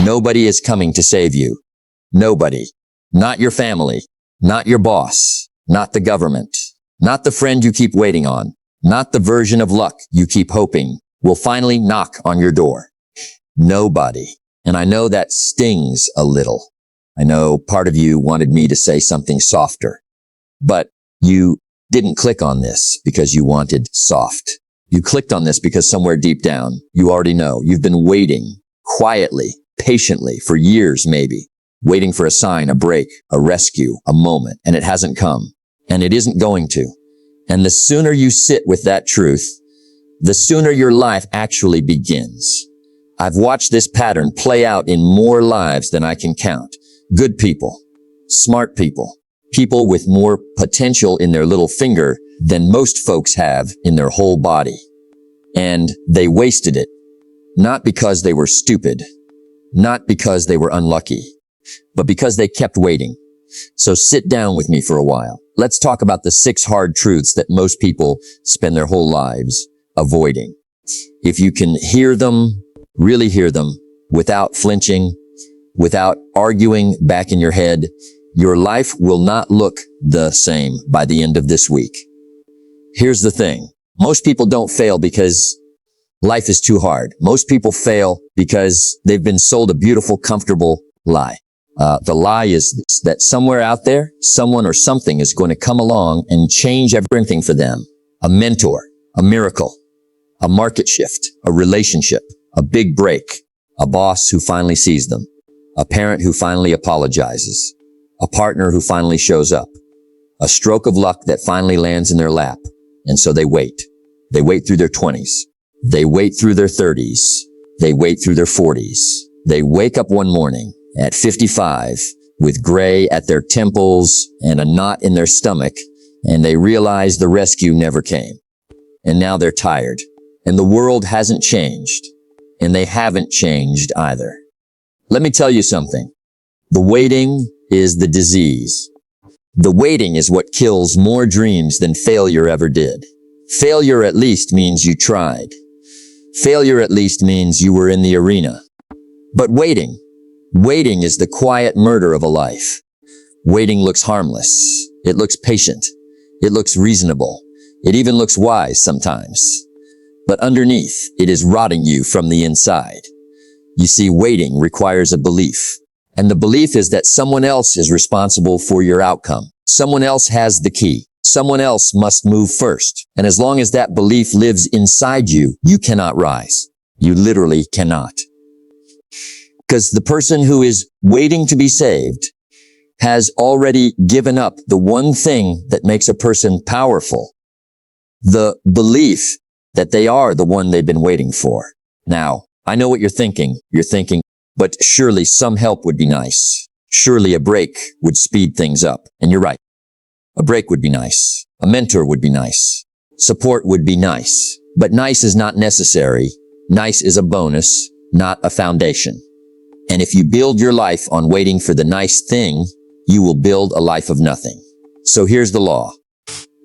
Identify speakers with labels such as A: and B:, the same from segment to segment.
A: Nobody is coming to save you. Nobody. Not your family. Not your boss. Not the government. Not the friend you keep waiting on. Not the version of luck you keep hoping will finally knock on your door. Nobody. And I know that stings a little. I know part of you wanted me to say something softer, but you didn't click on this because you wanted soft. You clicked on this because somewhere deep down, you already know you've been waiting quietly, patiently for years maybe, waiting for a sign, a break, a rescue, a moment, and it hasn't come, and it isn't going to. And the sooner you sit with that truth, the sooner your life actually begins. I've watched this pattern play out in more lives than I can count. Good people, smart people, people with more potential in their little finger than most folks have in their whole body. And they wasted it, not because they were stupid, not because they were unlucky, but because they kept waiting. So sit down with me for a while. Let's talk about the 6 hard truths that most people spend their whole lives avoiding. If you can hear them, really hear them, without flinching, without arguing back in your head, your life will not look the same by the end of this week. Here's the thing. Most people don't fail because life is too hard. Most people fail because they've been sold a beautiful, comfortable lie. The lie is this, that somewhere out there, someone or something is going to come along and change everything for them. A mentor, a miracle, a market shift, a relationship, a big break, a boss who finally sees them, a parent who finally apologizes, a partner who finally shows up, a stroke of luck that finally lands in their lap. And so they wait. They wait through their 20s. They wait through their 30s. They wait through their 40s. They wake up one morning at 55 with gray at their temples and a knot in their stomach, and they realize the rescue never came. And now they're tired, and the world hasn't changed, and they haven't changed either. Let me tell you something. The waiting is the disease. The waiting is what kills more dreams than failure ever did. Failure at least means you tried. Failure at least means you were in the arena. But waiting is the quiet murder of a life. Waiting looks harmless. It looks patient. It looks reasonable. It even looks wise sometimes. But underneath, it is rotting you from the inside. You see, waiting requires a belief. And the belief is that someone else is responsible for your outcome. Someone else has the key. Someone else must move first. And as long as that belief lives inside you, you cannot rise. You literally cannot. Because the person who is waiting to be saved has already given up the one thing that makes a person powerful. The belief that they are the one they've been waiting for. Now, I know what you're thinking. You're thinking, but surely some help would be nice. Surely a break would speed things up. And you're right. A break would be nice. A mentor would be nice. Support would be nice. But nice is not necessary. Nice is a bonus, not a foundation. And if you build your life on waiting for the nice thing, you will build a life of nothing. So here's the law.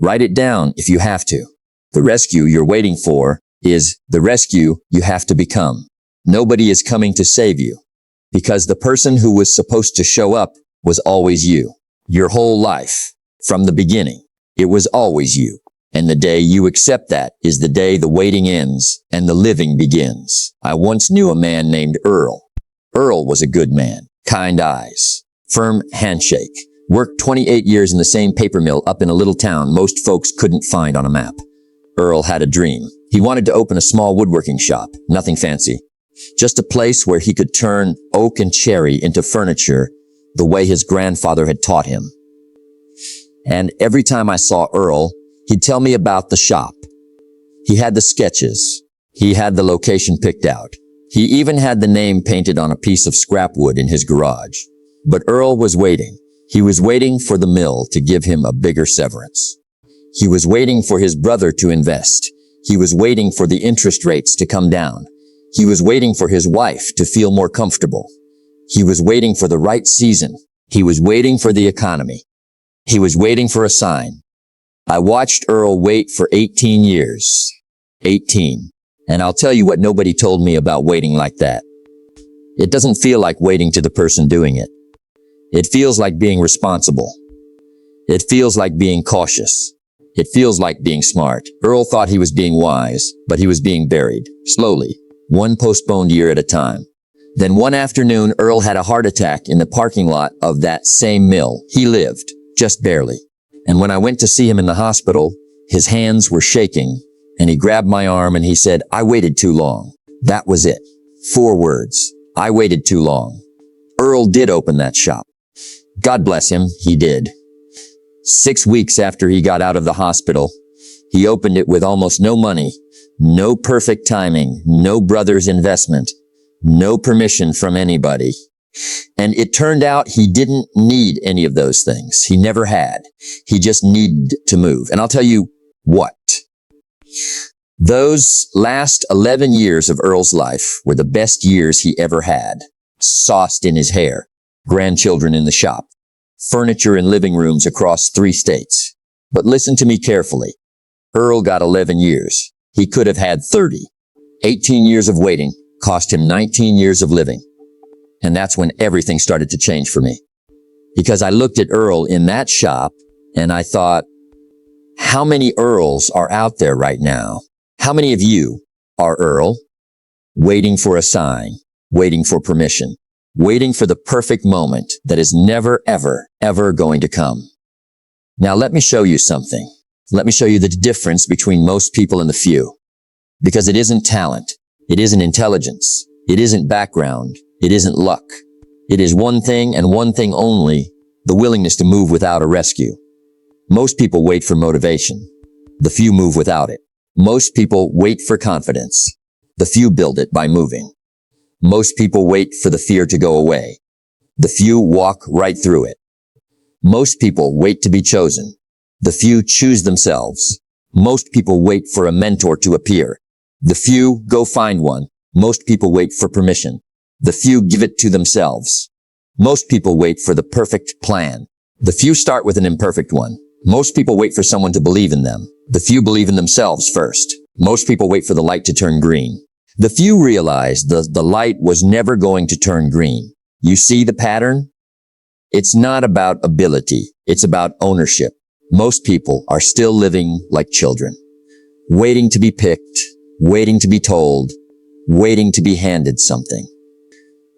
A: Write it down if you have to. The rescue you're waiting for is the rescue you have to become. Nobody is coming to save you because the person who was supposed to show up was always you. Your whole life, from the beginning, it was always you. And the day you accept that is the day the waiting ends and the living begins. I once knew a man named Earl. Earl was a good man, kind eyes, firm handshake, worked 28 years in the same paper mill up in a little town most folks couldn't find on a map. Earl had a dream. He wanted to open a small woodworking shop, nothing fancy, just a place where he could turn oak and cherry into furniture the way his grandfather had taught him. And every time I saw Earl, he'd tell me about the shop. He had the sketches. He had the location picked out. He even had the name painted on a piece of scrap wood in his garage. But Earl was waiting. He was waiting for the mill to give him a bigger severance. He was waiting for his brother to invest. He was waiting for the interest rates to come down. He was waiting for his wife to feel more comfortable. He was waiting for the right season. He was waiting for the economy. He was waiting for a sign. I watched Earl wait for 18 years. 18. And I'll tell you what nobody told me about waiting like that. It doesn't feel like waiting to the person doing it. It feels like being responsible. It feels like being cautious. It feels like being smart. Earl thought he was being wise, but he was being buried, slowly, one postponed year at a time. Then one afternoon, Earl had a heart attack in the parking lot of that same mill. He lived, just barely. And when I went to see him in the hospital, his hands were shaking, and he grabbed my arm and he said, "I waited too long." That was it. 4 words. I waited too long. Earl did open that shop. God bless him, he did. 6 weeks after he got out of the hospital, he opened it with almost no money, no perfect timing, no brother's investment, no permission from anybody. And it turned out he didn't need any of those things. He never had. He just needed to move. And I'll tell you what. Those last 11 years of Earl's life were the best years he ever had. Sauced in his hair, grandchildren in the shop, furniture in living rooms across 3 states. But listen to me carefully. Earl got 11 years. He could have had 30. 18 years of waiting cost him 19 years of living. And that's when everything started to change for me. Because I looked at Earl in that shop and I thought, how many Earls are out there right now? How many of you are Earl? Waiting for a sign, waiting for permission, waiting for the perfect moment that is never, ever, ever going to come. Now let me show you something. Let me show you the difference between most people and the few. Because it isn't talent. It isn't intelligence. It isn't background. It isn't luck. It is one thing and one thing only, the willingness to move without a rescue. Most people wait for motivation. The few move without it. Most people wait for confidence. The few build it by moving. Most people wait for the fear to go away. The few walk right through it. Most people wait to be chosen. The few choose themselves. Most people wait for a mentor to appear. The few go find one. Most people wait for permission. The few give it to themselves. Most people wait for the perfect plan. The few start with an imperfect one. Most people wait for someone to believe in them. The few believe in themselves first. Most people wait for the light to turn green. The few realize the light was never going to turn green. You see the pattern? It's not about ability. It's about ownership. Most people are still living like children, waiting to be picked, waiting to be told, waiting to be handed something.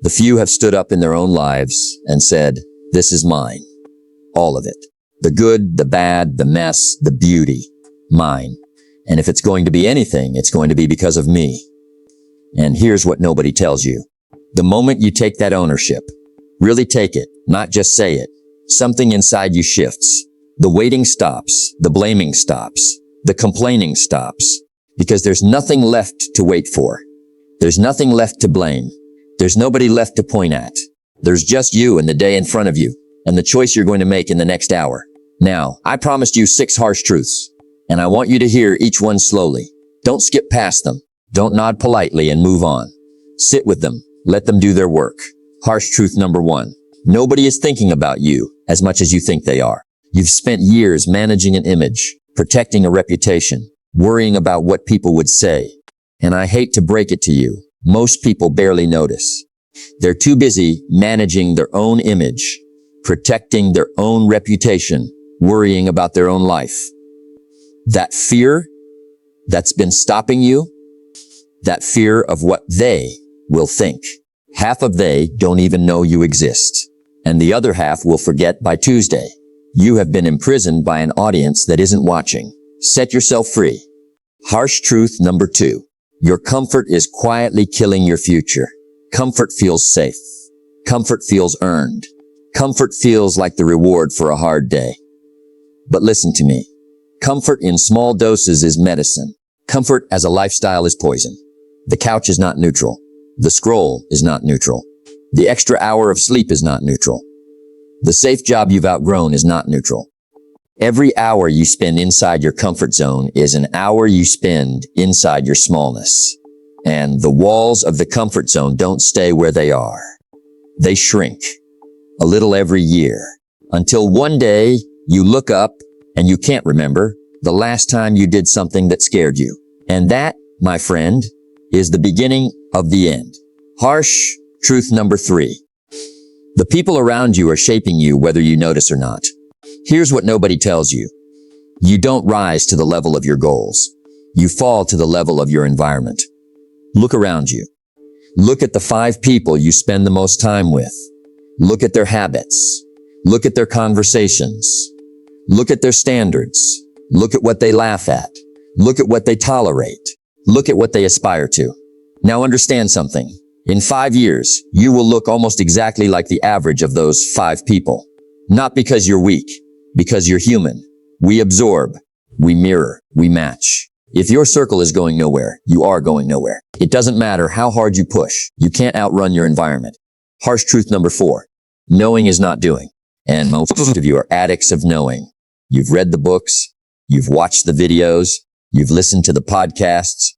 A: The few have stood up in their own lives and said, "This is mine." All of it. The good, the bad, the mess, the beauty. Mine. And if it's going to be anything, it's going to be because of me. And here's what nobody tells you. The moment you take that ownership, really take it, not just say it, something inside you shifts. The waiting stops. The blaming stops. The complaining stops. Because there's nothing left to wait for. There's nothing left to blame. There's nobody left to point at. There's just you and the day in front of you, and the choice you're going to make in the next hour. Now, I promised you 6 harsh truths, and I want you to hear each one slowly. Don't skip past them. Don't nod politely and move on. Sit with them. Let them do their work. Harsh truth number 1. Nobody is thinking about you as much as you think they are. You've spent years managing an image, protecting a reputation, worrying about what people would say. And I hate to break it to you, most people barely notice. They're too busy managing their own image, protecting their own reputation, worrying about their own life. That fear that's been stopping you, that fear of what they will think. Half of they don't even know you exist, and the other half will forget by Tuesday. You have been imprisoned by an audience that isn't watching. Set yourself free. Harsh truth number 2. Your comfort is quietly killing your future. Comfort feels safe. Comfort feels earned. Comfort feels like the reward for a hard day. But listen to me. Comfort in small doses is medicine. Comfort as a lifestyle is poison. The couch is not neutral. The scroll is not neutral. The extra hour of sleep is not neutral. The safe job you've outgrown is not neutral. Every hour you spend inside your comfort zone is an hour you spend inside your smallness. And the walls of the comfort zone don't stay where they are. They shrink a little every year until one day you look up and you can't remember the last time you did something that scared you. And that, my friend, is the beginning of the end. Harsh Truth number 3. The people around you are shaping you whether you notice or not. Here's what nobody tells you. You don't rise to the level of your goals. You fall to the level of your environment. Look around you. Look at the 5 people you spend the most time with. Look at their habits. Look at their conversations. Look at their standards. Look at what they laugh at. Look at what they tolerate. Look at what they aspire to. Now understand something. In 5 years, you will look almost exactly like the average of those 5 people. Not because you're weak, because you're human. We absorb, we mirror, we match. If your circle is going nowhere, you are going nowhere. It doesn't matter how hard you push. You can't outrun your environment. Harsh truth number 4. Knowing is not doing. And most of you are addicts of knowing. You've read the books. You've watched the videos. You've listened to the podcasts.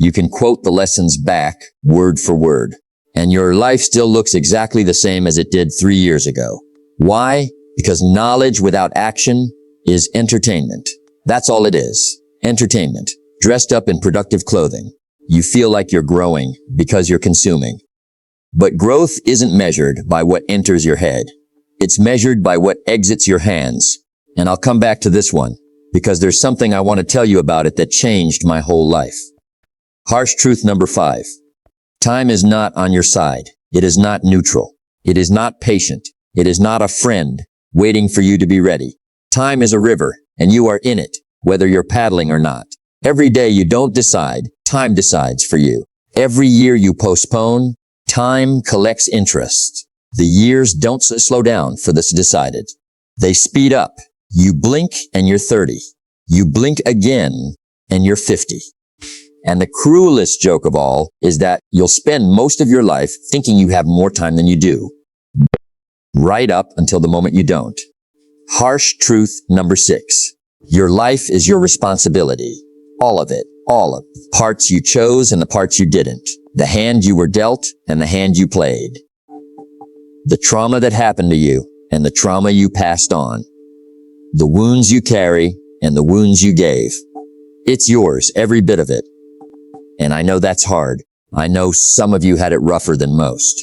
A: You can quote the lessons back, word for word. And your life still looks exactly the same as it did 3 years ago. Why? Because knowledge without action is entertainment. That's all it is. Entertainment. Dressed up in productive clothing. You feel like you're growing because you're consuming. But growth isn't measured by what enters your head. It's measured by what exits your hands. And I'll come back to this one because there's something I want to tell you about it that changed my whole life. Harsh truth number 5. Time is not on your side. It is not neutral. It is not patient. It is not a friend waiting for you to be ready. Time is a river and you are in it, whether you're paddling or not. Every day you don't decide, time decides for you. Every year you postpone, time collects interest. The years don't slow down for the decided. They speed up. You blink and you're 30. You blink again and you're 50. And the cruelest joke of all is that you'll spend most of your life thinking you have more time than you do. Right up until the moment you don't. Harsh truth number 6. Your life is your responsibility. All of it. All of it. Parts you chose and the parts you didn't. The hand you were dealt and the hand you played. The trauma that happened to you and the trauma you passed on. The wounds you carry and the wounds you gave. It's yours, every bit of it. And I know that's hard. I know some of you had it rougher than most.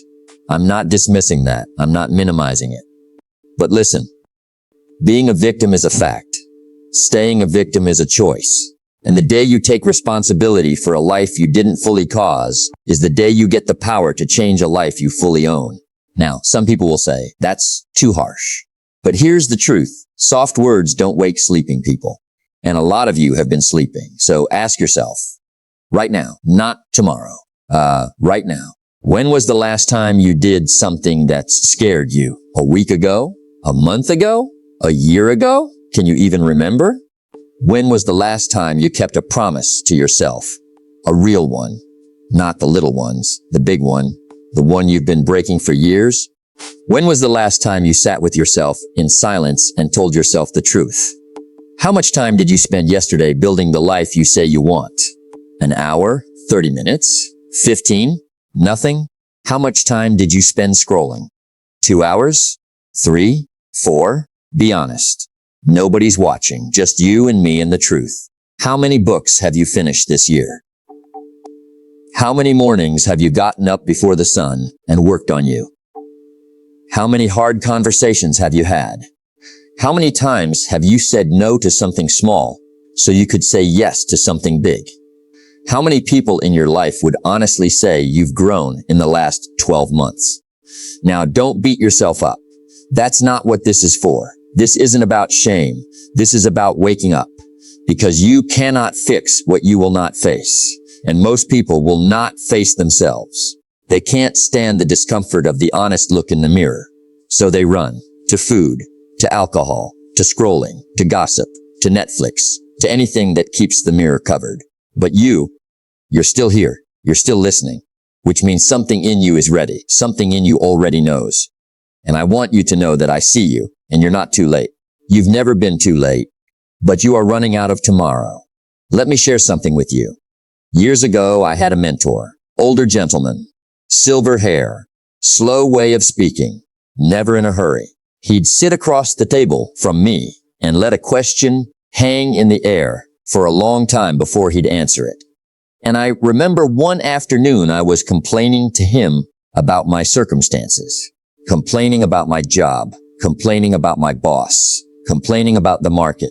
A: I'm not dismissing that. I'm not minimizing it. But listen, being a victim is a fact. Staying a victim is a choice. And the day you take responsibility for a life you didn't fully cause is the day you get the power to change a life you fully own. Now, some people will say, that's too harsh. But here's the truth. Soft words don't wake sleeping people. And a lot of you have been sleeping. So ask yourself, right now, not tomorrow, right now, when was the last time you did something that scared you? A week ago? A month ago? A year ago? Can you even remember? When was the last time you kept a promise to yourself? A real one. Not the little ones, the big one, the one you've been breaking for years. When was the last time you sat with yourself in silence and told yourself the truth? How much time did you spend yesterday building the life you say you want? An hour? 30 minutes? 15? Nothing? How much time did you spend scrolling? 2 hours? 3? 4? Be honest. Nobody's watching, just you and me and the truth. How many books have you finished this year? How many mornings have you gotten up before the sun and worked on you? How many hard conversations have you had? How many times have you said no to something small so you could say yes to something big? How many people in your life would honestly say you've grown in the last 12 months? Now, don't beat yourself up. That's not what this is for. This isn't about shame. This is about waking up, because you cannot fix what you will not face. And most people will not face themselves. They can't stand the discomfort of the honest look in the mirror. So they run to food, to alcohol, to scrolling, to gossip, to Netflix, to anything that keeps the mirror covered. But you're still here. You're still listening, which means something in you is ready. Something in you already knows. And I want you to know that I see you and you're not too late. You've never been too late, but you are running out of tomorrow. Let me share something with you. Years ago, I had a mentor, older gentleman, silver hair, slow way of speaking, never in a hurry. He'd sit across the table from me and let a question hang in the air for a long time before he'd answer it. And I remember one afternoon I was complaining to him about my circumstances, complaining about my job, complaining about my boss, complaining about the market,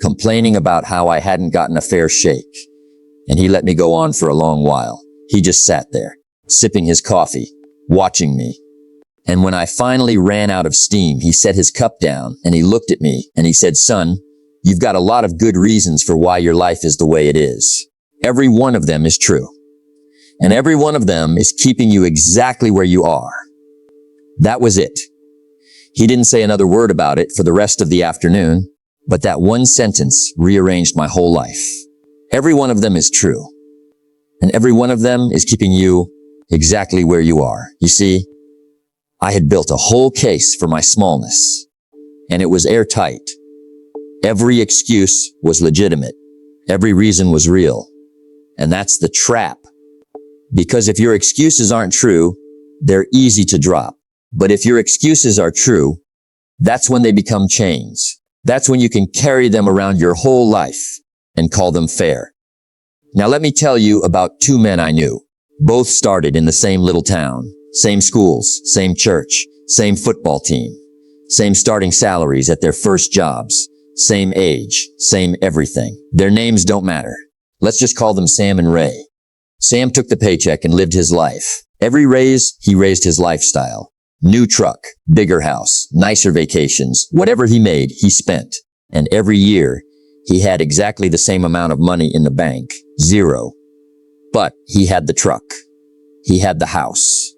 A: complaining about how I hadn't gotten a fair shake. And he let me go on for a long while. He just sat there, sipping his coffee, watching me. And when I finally ran out of steam, he set his cup down and he looked at me and he said, "Son, you've got a lot of good reasons for why your life is the way it is. Every one of them is true. And every one of them is keeping you exactly where you are." That was it. He didn't say another word about it for the rest of the afternoon, but that one sentence rearranged my whole life. Every one of them is true. And every one of them is keeping you exactly where you are. You see, I had built a whole case for my smallness, and it was airtight. Every excuse was legitimate. Every reason was real. And that's the trap. Because if your excuses aren't true, they're easy to drop. But if your excuses are true, that's when they become chains. That's when you can carry them around your whole life and call them fair. Now let me tell you about two men I knew. Both started in the same little town, same schools, same church, same football team, same starting salaries at their first jobs, same age, same everything. Their names don't matter. Let's just call them Sam and Ray. Sam took the paycheck and lived his life. Every raise, he raised his lifestyle. New truck, bigger house, nicer vacations, whatever he made, he spent. And every year, he had exactly the same amount of money in the bank, zero. But he had the truck. He had the house.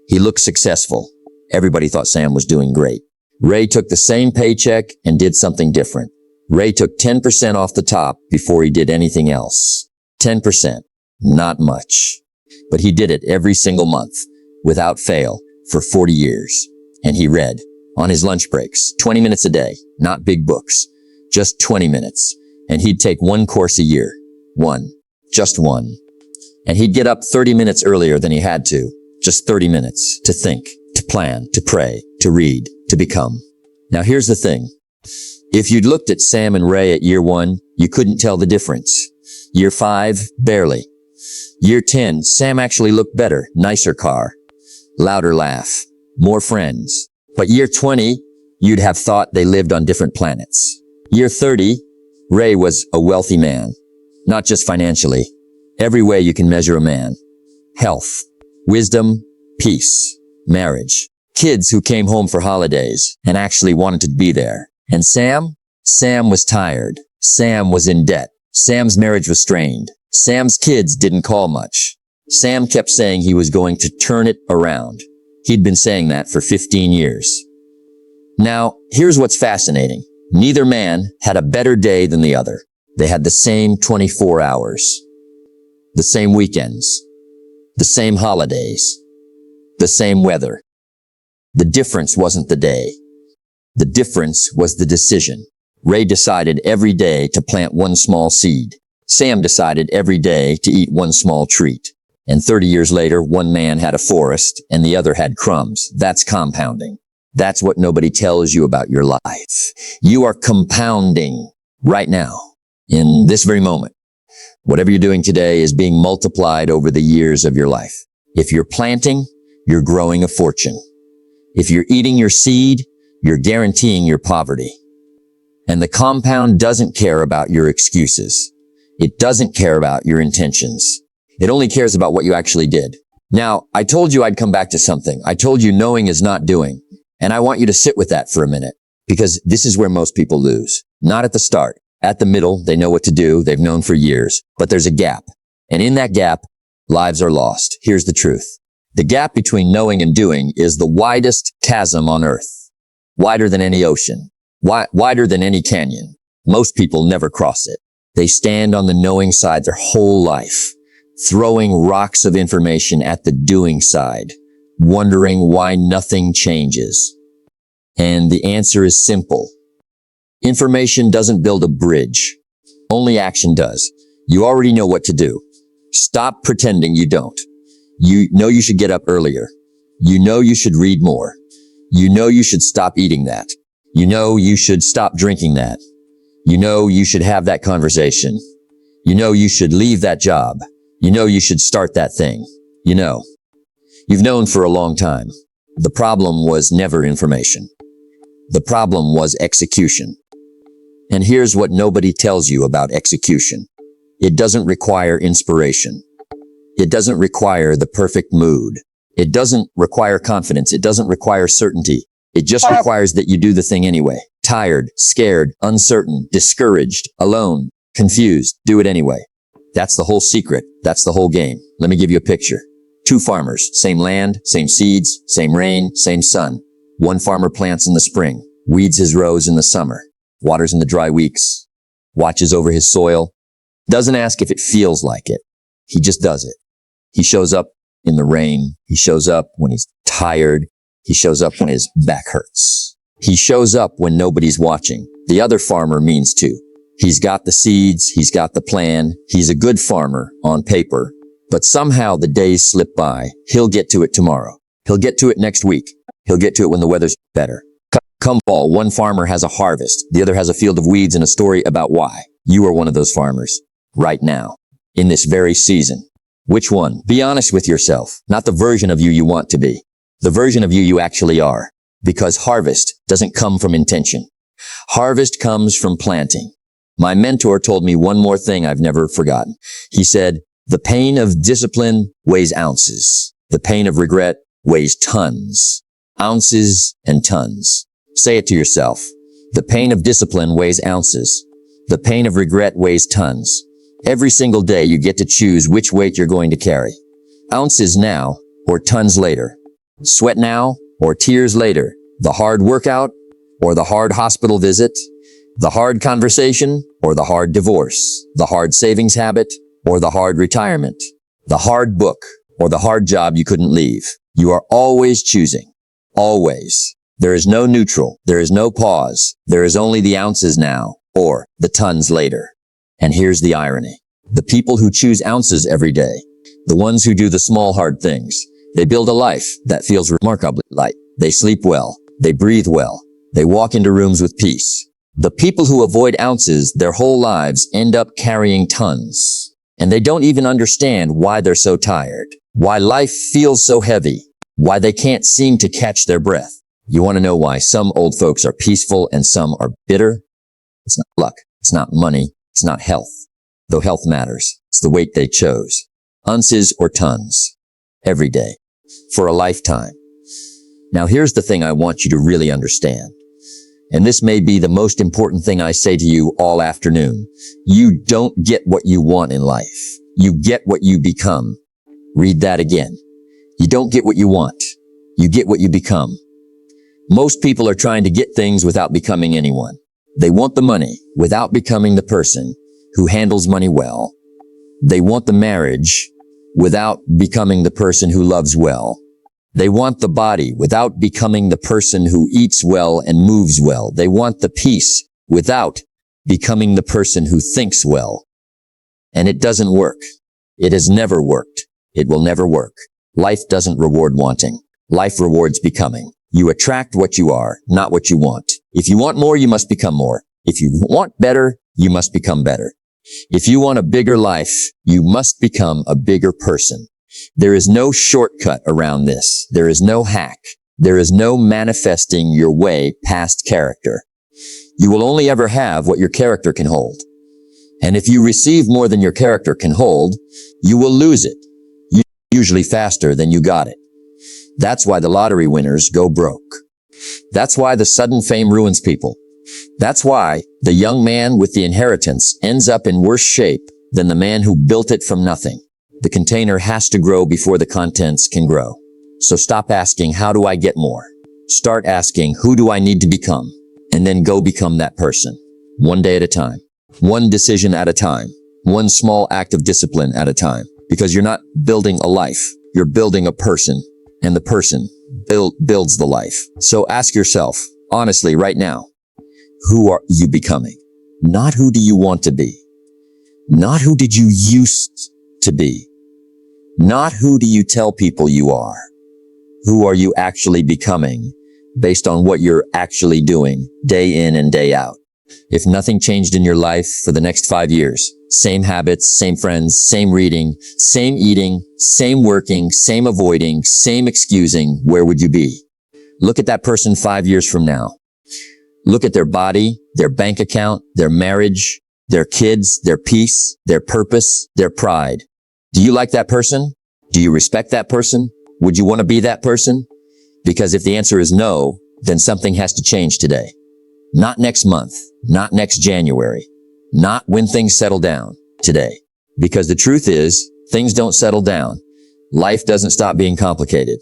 A: He looked successful. Everybody thought Sam was doing great. Ray took the same paycheck and did something different. Ray took 10% off the top before he did anything else. 10%. Not much. But he did it every single month, without fail, for 40 years. And he read, on his lunch breaks, 20 minutes a day, not big books, just 20 minutes. And he'd take one course a year. One. Just one. And he'd get up 30 minutes earlier than he had to. Just 30 minutes to think, to plan, to pray, to read, to become. Now here's the thing. If you'd looked at Sam and Ray at year 1, you couldn't tell the difference. Year 5, barely. Year 10, Sam actually looked better, nicer car, louder laugh, more friends. But year 20, you'd have thought they lived on different planets. Year 30, Ray was a wealthy man, not just financially, every way you can measure a man. Health, wisdom, peace, marriage, kids who came home for holidays and actually wanted to be there. And Sam was tired. Sam was in debt. Sam's marriage was strained. Sam's kids didn't call much. Sam kept saying he was going to turn it around. He'd been saying that for 15 years. Now, here's what's fascinating. Neither man had a better day than the other. They had the same 24 hours, the same weekends, the same holidays, the same weather. The difference wasn't the day. The difference was the decision. Ray decided every day to plant one small seed. Sam decided every day to eat one small treat. And 30 years later, one man had a forest and the other had crumbs. That's compounding. That's what nobody tells you about your life. You are compounding right now, in this very moment. Whatever you're doing today is being multiplied over the years of your life. If you're planting, you're growing a fortune. If you're eating your seed, you're guaranteeing your poverty. And the compound doesn't care about your excuses. It doesn't care about your intentions. It only cares about what you actually did. Now, I told you I'd come back to something. I told you knowing is not doing. And I want you to sit with that for a minute, because this is where most people lose. Not at the start. At the middle, they know what to do. They've known for years. But there's a gap. And in that gap, lives are lost. Here's the truth. The gap between knowing and doing is the widest chasm on earth. Wider than any ocean. Wider than any canyon. Most people never cross it. They stand on the knowing side their whole life, throwing rocks of information at the doing side, wondering why nothing changes. And the answer is simple. Information doesn't build a bridge. Only action does. You already know what to do. Stop pretending you don't. You know you should get up earlier. You know you should read more. You know you should stop eating that. You know you should stop drinking that. You know you should have that conversation. You know you should leave that job. You know you should start that thing. You know. You've known for a long time. The problem was never information. The problem was execution. And here's what nobody tells you about execution. It doesn't require inspiration. It doesn't require the perfect mood. It doesn't require confidence. It doesn't require certainty. It just requires that you do the thing anyway. Tired, scared, uncertain, discouraged, alone, confused. Do it anyway. That's the whole secret. That's the whole game. Let me give you a picture. Two farmers, same land, same seeds, same rain, same sun. One farmer plants in the spring, weeds his rows in the summer, waters in the dry weeks, watches over his soil, doesn't ask if it feels like it. He just does it. He shows up in the rain. He shows up when he's tired. He shows up when his back hurts. He shows up when nobody's watching. The other farmer means to. He's got the seeds. He's got the plan. He's a good farmer on paper. But somehow the days slip by. He'll get to it tomorrow. He'll get to it next week. He'll get to it when the weather's better. Come fall, one farmer has a harvest. The other has a field of weeds and a story about why. You are one of those farmers. Right now. In this very season. Which one? Be honest with yourself. Not the version of you you want to be. The version of you you actually are. Because harvest doesn't come from intention. Harvest comes from planting. My mentor told me one more thing I've never forgotten. He said, the pain of discipline weighs ounces. The pain of regret weighs tons. Ounces and tons. Say it to yourself. The pain of discipline weighs ounces. The pain of regret weighs tons. Every single day you get to choose which weight you're going to carry. Ounces now or tons later. Sweat now or tears later. The hard workout or the hard hospital visit. The hard conversation or the hard divorce. The hard savings habit or the hard retirement. The hard book or the hard job you couldn't leave. You are always choosing. Always. There is no neutral. There is no pause. There is only the ounces now or the tons later. And here's the irony. The people who choose ounces every day, the ones who do the small hard things, they build a life that feels remarkably light. They sleep well. They breathe well. They walk into rooms with peace. The people who avoid ounces their whole lives end up carrying tons. And they don't even understand why they're so tired, why life feels so heavy, why they can't seem to catch their breath. You want to know why some old folks are peaceful and some are bitter? It's not luck. It's not money. It's not health. Though health matters. It's the weight they chose. Ounces or tons. Every day. For a lifetime. Now here's the thing I want you to really understand. And this may be the most important thing I say to you all afternoon. You don't get what you want in life. You get what you become. Read that again. You don't get what you want. You get what you become. Most people are trying to get things without becoming anyone. They want the money without becoming the person who handles money well. They want the marriage without becoming the person who loves well. They want the body without becoming the person who eats well and moves well. They want the peace without becoming the person who thinks well. And it doesn't work. It has never worked. It will never work. Life doesn't reward wanting. Life rewards becoming. You attract what you are, not what you want. If you want more, you must become more. If you want better, you must become better. If you want a bigger life, you must become a bigger person. There is no shortcut around this. There is no hack. There is no manifesting your way past character. You will only ever have what your character can hold. And if you receive more than your character can hold, you will lose it, usually faster than you got it. That's why the lottery winners go broke. That's why the sudden fame ruins people. That's why the young man with the inheritance ends up in worse shape than the man who built it from nothing. The container has to grow before the contents can grow. So stop asking, how do I get more? Start asking, who do I need to become? And then go become that person. One day at a time. One decision at a time. One small act of discipline at a time. Because you're not building a life. You're building a person. And the person builds the life. So ask yourself, honestly, right now, who are you becoming? Not who do you want to be? Not who did you used to be? Not who do you tell people you are? Who are you actually becoming based on what you're actually doing day in and day out? If nothing changed in your life for the next 5 years, Same habits, same friends, same reading, same eating, same working, same avoiding, same excusing. Where would you be? Look at that person 5 years from now. Look at their body, their bank account, their marriage, their kids, their peace, their purpose, their pride. Do you like that person? Do you respect that person? Would you want to be that person? Because if the answer is no, then something has to change today. Not next month, not next January, not when things settle down, today. Because the truth is, things don't settle down. Life doesn't stop being complicated.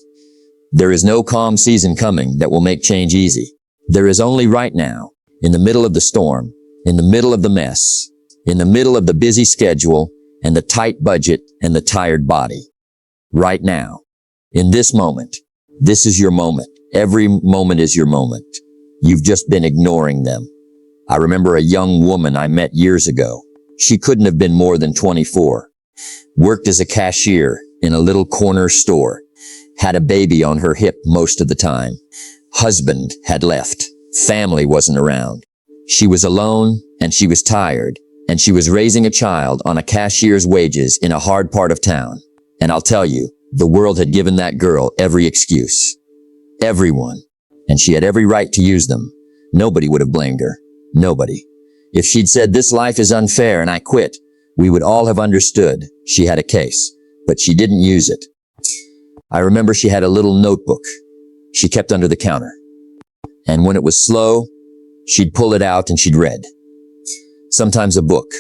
A: There is no calm season coming that will make change easy. There is only right now, in the middle of the storm, in the middle of the mess, in the middle of the busy schedule and the tight budget and the tired body. Right now, in this moment, this is your moment. Every moment is your moment. You've just been ignoring them. I remember a young woman I met years ago. She couldn't have been more than 24. Worked as a cashier in a little corner store. Had a baby on her hip most of the time. Husband had left. Family wasn't around. She was alone and she was tired and she was raising a child on a cashier's wages in a hard part of town. And I'll tell you, the world had given that girl every excuse. Everyone. And she had every right to use them. Nobody would have blamed her. Nobody. If she'd said, "This life is unfair and I quit," we would all have understood she had a case. But she didn't use it. I remember she had a little notebook she kept under the counter. And when it was slow, she'd pull it out and she'd read. Sometimes a book.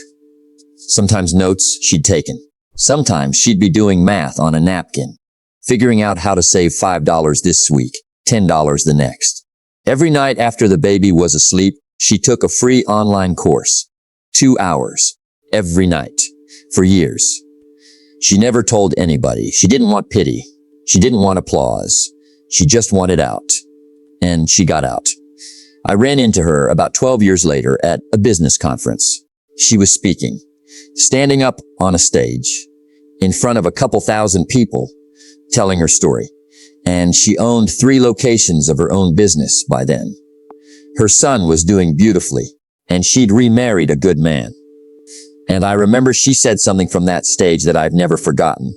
A: Sometimes notes she'd taken. Sometimes she'd be doing math on a napkin, figuring out how to save $5 this week, $10 the next. Every night after the baby was asleep, she took a free online course. 2 hours. Every night. For years. She never told anybody. She didn't want pity. She didn't want applause. She just wanted out. And she got out. I ran into her about 12 years later at a business conference. She was speaking, standing up on a stage in front of a couple thousand people, telling her story. And she owned 3 locations of her own business by then. Her son was doing beautifully, and she'd remarried a good man. And I remember she said something from that stage that I've never forgotten.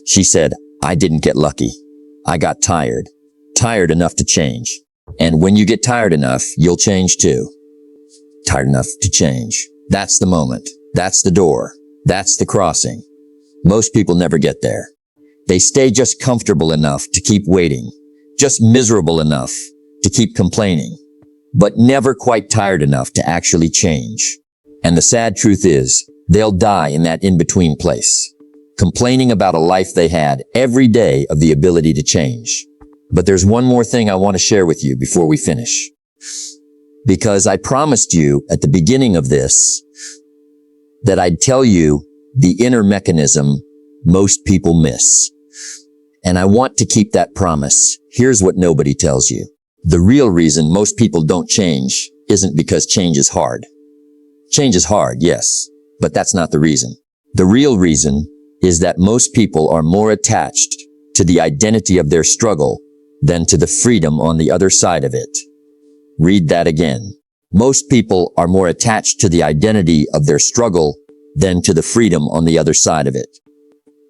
A: She said, "I didn't get lucky. I got tired. Tired enough to change. And when you get tired enough, you'll change too. Tired enough to change. That's the moment. That's the door. That's the crossing. Most people never get there. They stay just comfortable enough to keep waiting. Just miserable enough to keep complaining. But never quite tired enough to actually change. And the sad truth is, they'll die in that in-between place, complaining about a life they had every day of the ability to change. But there's one more thing I want to share with you before we finish. Because I promised you at the beginning of this that I'd tell you the inner mechanism most people miss. And I want to keep that promise. Here's what nobody tells you. The real reason most people don't change isn't because change is hard. Change is hard, yes, but that's not the reason. The real reason is that most people are more attached to the identity of their struggle than to the freedom on the other side of it. Read that again. Most people are more attached to the identity of their struggle than to the freedom on the other side of it.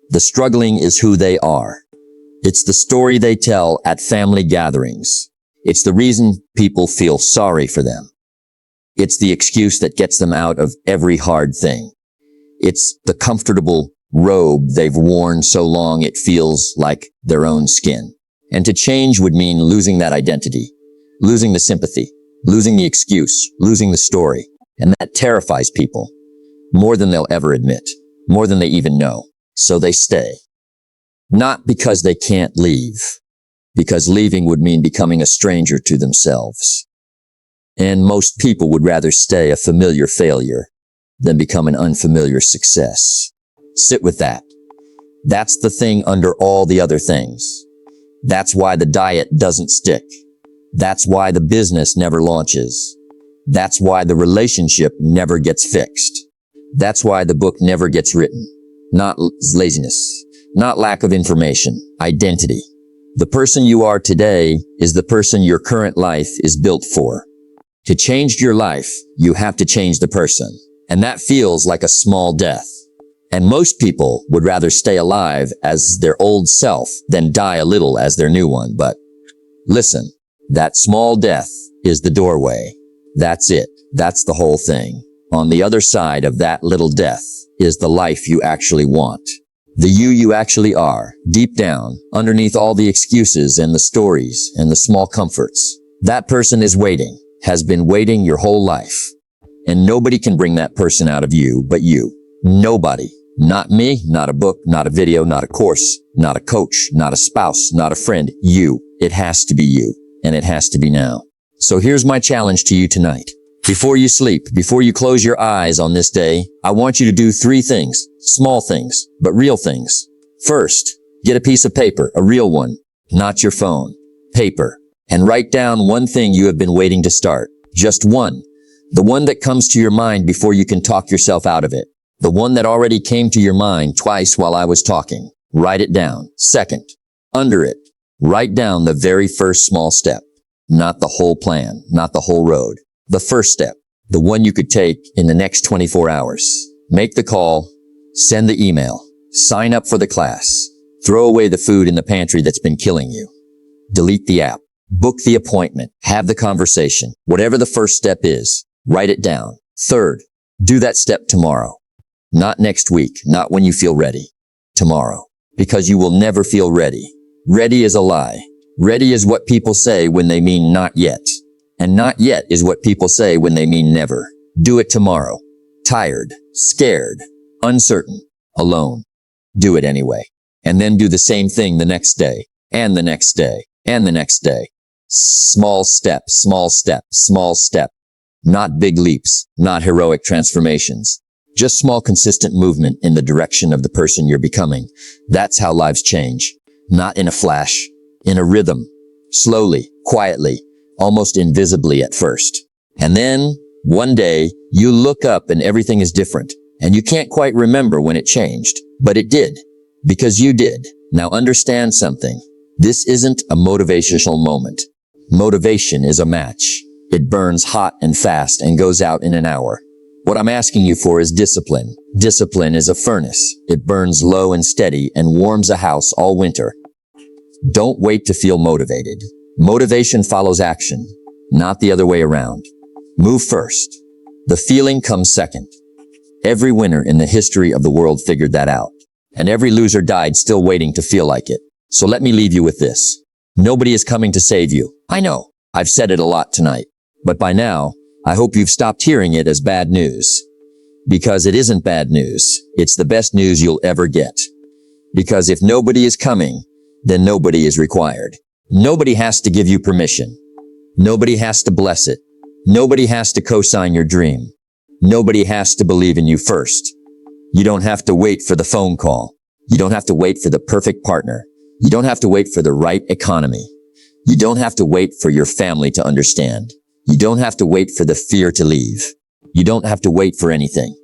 A: The struggling is who they are. It's the story they tell at family gatherings. It's the reason people feel sorry for them. It's the excuse that gets them out of every hard thing. It's the comfortable robe they've worn so long it feels like their own skin. And to change would mean losing that identity, losing the sympathy, losing the excuse, losing the story. And that terrifies people more than they'll ever admit, more than they even know. So they stay. Not because they can't leave, because leaving would mean becoming a stranger to themselves. And most people would rather stay a familiar failure than become an unfamiliar success. Sit with that. That's the thing under all the other things. That's why the diet doesn't stick. That's why the business never launches. That's why the relationship never gets fixed. That's why the book never gets written. Not laziness, not lack of information, identity. The person you are today is the person your current life is built for. To change your life, you have to change the person. And that feels like a small death. And most people would rather stay alive as their old self than die a little as their new one. But listen, that small death is the doorway. That's it. That's the whole thing. On the other side of that little death is the life you actually want. The you actually are, deep down, underneath all the excuses and the stories and the small comforts. That person is waiting, has been waiting your whole life. And nobody can bring that person out of you but you. Nobody. Not me, not a book, not a video, not a course, not a coach, not a spouse, not a friend. You. It has to be you. And it has to be now. So here's my challenge to you tonight. Before you sleep, before you close your eyes on this day, I want you to do 3 things. Small things, but real things. First, get a piece of paper, a real one, not your phone. Paper. And write down one thing you have been waiting to start. Just one. The one that comes to your mind before you can talk yourself out of it. The one that already came to your mind twice while I was talking. Write it down. Second, under it, write down the very first small step. Not the whole plan, not the whole road. The first step, the one you could take in the next 24 hours. Make the call, send the email, sign up for the class, throw away the food in the pantry that's been killing you. Delete the app, book the appointment, have the conversation. Whatever the first step is, write it down. Third, do that step tomorrow. Not next week, not when you feel ready. Tomorrow. Because you will never feel ready. Ready is a lie. Ready is what people say when they mean not yet. And not yet is what people say when they mean never. Do it tomorrow. Tired, scared, uncertain, alone. Do it anyway. And then do the same thing the next day, and the next day, and the next day. Small step, small step, small step. Not big leaps, not heroic transformations. Just small consistent movement in the direction of the person you're becoming. That's how lives change. Not in a flash, in a rhythm. Slowly, quietly, almost invisibly at first. And then, one day, you look up and everything is different. And you can't quite remember when it changed. But it did. Because you did. Now understand something. This isn't a motivational moment. Motivation is a match. It burns hot and fast and goes out in an hour. What I'm asking you for is discipline. Discipline is a furnace. It burns low and steady and warms a house all winter. Don't wait to feel motivated. Motivation follows action, not the other way around. Move first. The feeling comes second. Every winner in the history of the world figured that out. And every loser died still waiting to feel like it. So let me leave you with this. Nobody is coming to save you. I know. I've said it a lot tonight. But by now, I hope you've stopped hearing it as bad news. Because it isn't bad news. It's the best news you'll ever get. Because if nobody is coming, then nobody is required. Nobody has to give you permission. Nobody has to bless it. Nobody has to co-sign your dream. Nobody has to believe in you first. You don't have to wait for the phone call. You don't have to wait for the perfect partner. You don't have to wait for the right economy. You don't have to wait for your family to understand. You don't have to wait for the fear to leave. You don't have to wait for anything.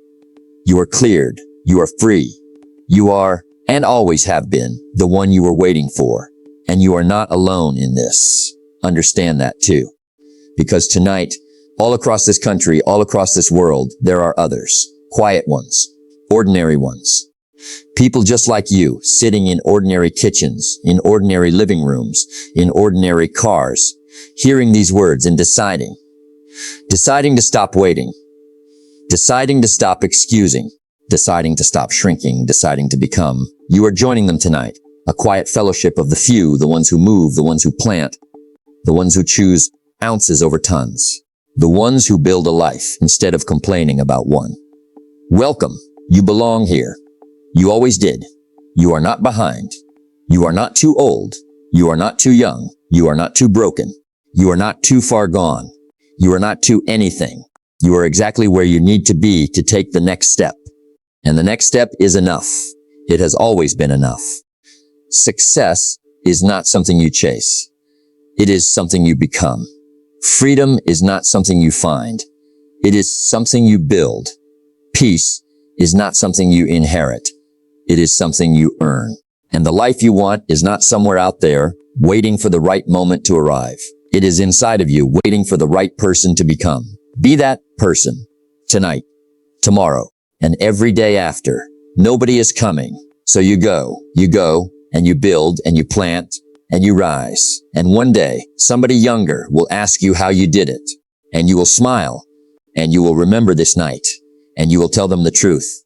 A: You are cleared. You are free. You are, and always have been, the one you were waiting for. And you are not alone in this. Understand that too. Because tonight, all across this country, all across this world, there are others. Quiet ones. Ordinary ones. People just like you, sitting in ordinary kitchens, in ordinary living rooms, in ordinary cars, hearing these words and deciding. Deciding to stop waiting. Deciding to stop excusing. Deciding to stop shrinking. Deciding to become. You are joining them tonight. A quiet fellowship of the few, the ones who move, the ones who plant, the ones who choose ounces over tons, the ones who build a life instead of complaining about one. Welcome. You belong here. You always did. You are not behind. You are not too old. You are not too young. You are not too broken. You are not too far gone. You are not too anything. You are exactly where you need to be to take the next step. And the next step is enough. It has always been enough. Success is not something you chase. It is something you become. Freedom is not something you find. It is something you build. Peace is not something you inherit. It is something you earn. And the life you want is not somewhere out there, waiting for the right moment to arrive. It is inside of you, waiting for the right person to become. Be that person tonight. tomorrow, and every day after. Nobody is coming. So you go, and you build, and you plant, and you rise. And one day, somebody younger will ask you how you did it. And you will smile, and you will remember this night, and you will tell them the truth.